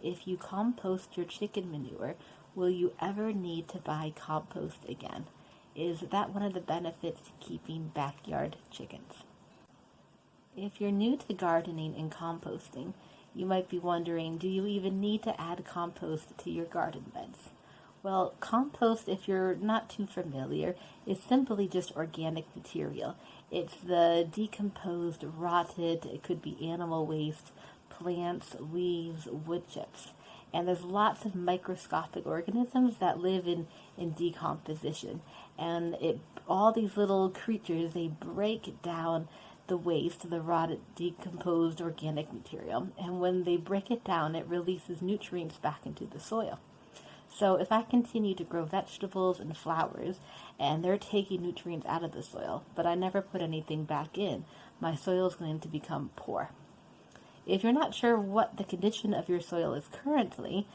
if you compost your chicken manure, will you ever need to buy compost again? Is that one of the benefits to keeping backyard chickens? If you're new to gardening and composting, you might be wondering, do you even need to add compost to your garden beds? Well, compost, if you're not too familiar, is simply just organic material. It's the decomposed, rotted, it could be animal waste, plants, leaves, wood chips. And there's lots of microscopic organisms that live in decomposition. And all these little creatures, they break down the waste, the rotted, decomposed organic material. And when they break it down, it releases nutrients back into the soil. So if I continue to grow vegetables and flowers, and they're taking nutrients out of the soil, but I never put anything back in, my soil is going to become poor. If you're not sure what the condition of your soil is currently,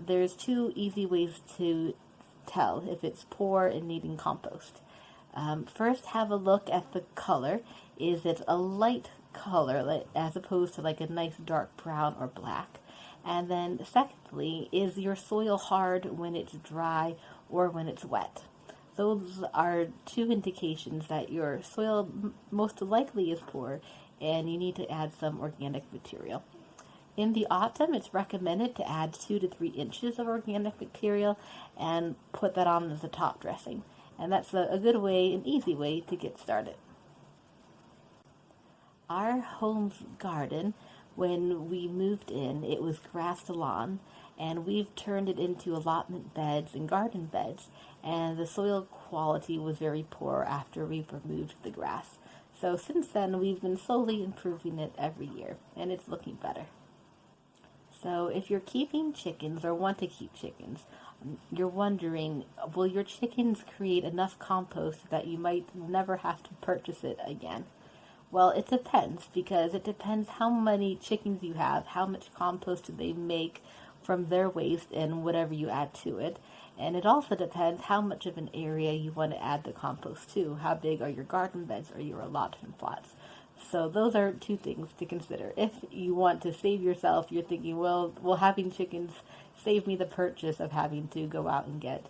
there's two easy ways to tell if it's poor and needing compost. First, have a look at the color. Is it a light color as opposed to like a nice dark brown or black? And then secondly, is your soil hard when it's dry or when it's wet? Those are two indications that your soil most likely is poor and you need to add some organic material. In the autumn, it's recommended to add 2 to 3 inches of organic material and put that on as a top dressing. And that's a good way, an easy way to get started. Our home's garden, when we moved in, it was grassed lawn, and we've turned it into allotment beds and garden beds, and the soil quality was very poor after we removed the grass. So since then, we've been slowly improving it every year, and it's looking better. So if you're keeping chickens or want to keep chickens, you're wondering, will your chickens create enough compost that you might never have to purchase it again? Well, it depends, because it depends how many chickens you have, how much compost they make from their waste and whatever you add to it. And it also depends how much of an area you want to add the compost to. How big are your garden beds or your allotment plots? So those are two things to consider. If you want to save yourself, you're thinking, well, having chickens save me the purchase of having to go out and get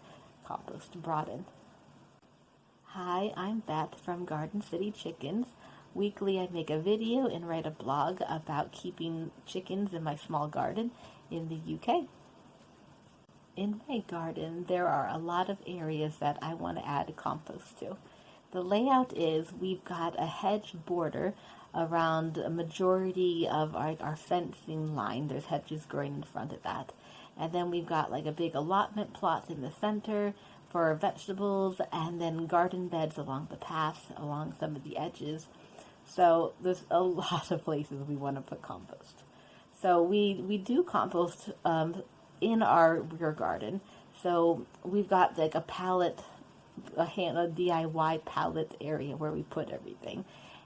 compost brought in. Hi, I'm Beth from Garden City Chickens. Weekly, I make a video and write a blog about keeping chickens in my small garden in the UK. In my garden, there are a lot of areas that I want to add compost to. The layout is we've got a hedge border around a majority of our fencing line. There's hedges growing in front of that. And then we've got like a big allotment plot in the center for vegetables, and then garden beds along the paths, along some of the edges. So there's a lot of places we want to put compost. So we do compost in our rear garden. So we've got like a pallet, a DIY pallet area where we put everything.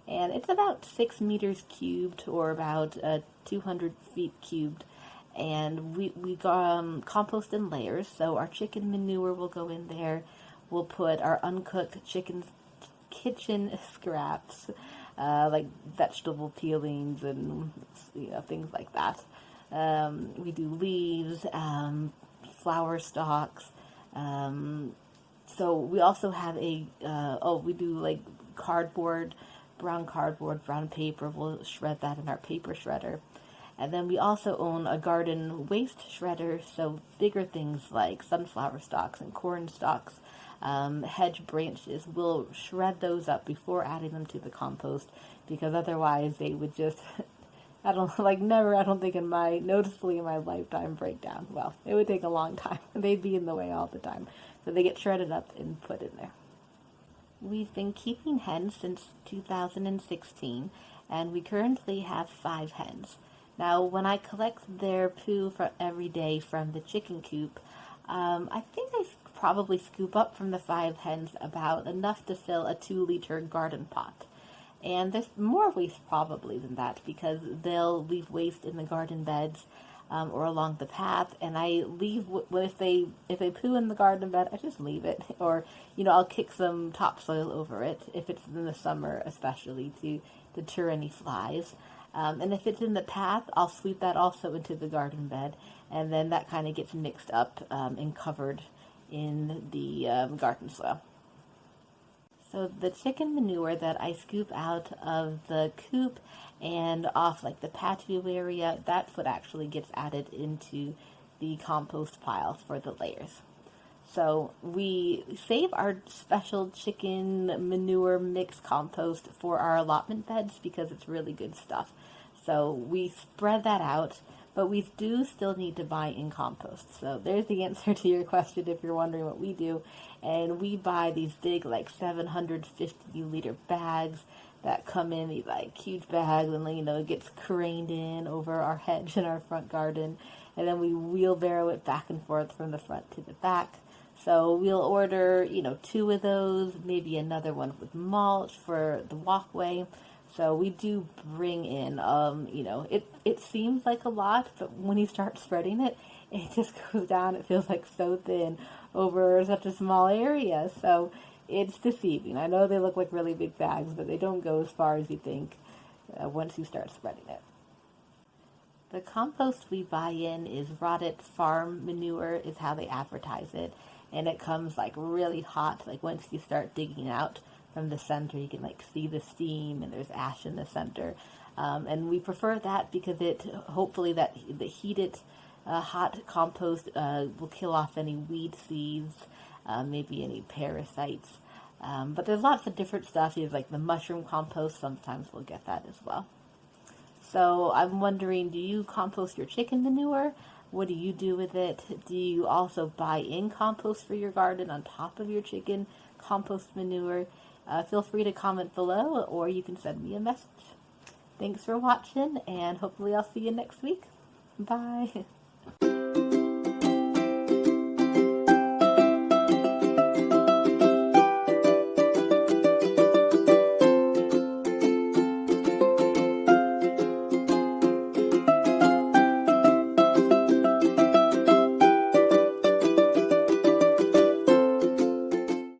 And it's about 6 meters cubed, or about 200 feet cubed. And we compost in layers. So our chicken manure will go in there. We'll put our uncooked kitchen scraps, like vegetable peelings and things like that. We do leaves, flower stalks. So we also have we do like brown cardboard, brown paper. We'll shred that in our paper shredder. And then we also own a garden waste shredder, so bigger things like sunflower stalks and corn stalks, hedge branches. We'll shred those up before adding them to the compost, because otherwise they would just, I don't think noticeably in my lifetime break down. Well, it would take a long time. They'd be in the way all the time. So they get shredded up and put in there. We've been keeping hens since 2016, and we currently have 5 hens. Now, when I collect their poo every day from the chicken coop, I think I probably scoop up from the 5 hens about enough to fill a 2-liter garden pot. And there's more waste probably than that, because they'll leave waste in the garden beds or along the path, and I leave, if they poo in the garden bed, I just leave it, or I'll kick some topsoil over it if it's in the summer, especially to deter any flies. And if it's in the path, I'll sweep that also into the garden bed, and then that kind of gets mixed up and covered in the garden soil. So the chicken manure that I scoop out of the coop and off like the patio area, that's what actually gets added into the compost pile for the layers. So we save our special chicken manure mix compost for our allotment beds because it's really good stuff. So we spread that out, but we do still need to buy in compost. So there's the answer to your question if you're wondering what we do. And we buy these big, like 750-liter bags that come in these like huge bags, and it gets craned in over our hedge in our front garden, and then we wheelbarrow it back and forth from the front to the back. So we'll order, 2 of those, maybe another one with mulch for the walkway. So we do bring in, it seems like a lot, but when you start spreading it, it just goes down. It feels like so thin over such a small area. So it's deceiving. I know they look like really big bags, but they don't go as far as you think once you start spreading it. The compost we buy in is Rotted Farm Manure is how they advertise it. And it comes like really hot. Like once you start digging out from the center, you can like see the steam and there's ash in the center. And we prefer that because hopefully the heated hot compost will kill off any weed seeds, maybe any parasites. But there's lots of different stuff. You have like the mushroom compost. Sometimes we'll get that as well. So I'm wondering, do you compost your chicken manure? What do you do with it? Do you also buy in compost for your garden on top of your chicken compost manure? Feel free to comment below, or you can send me a message. Thanks for watching, and hopefully I'll see you next week. Bye.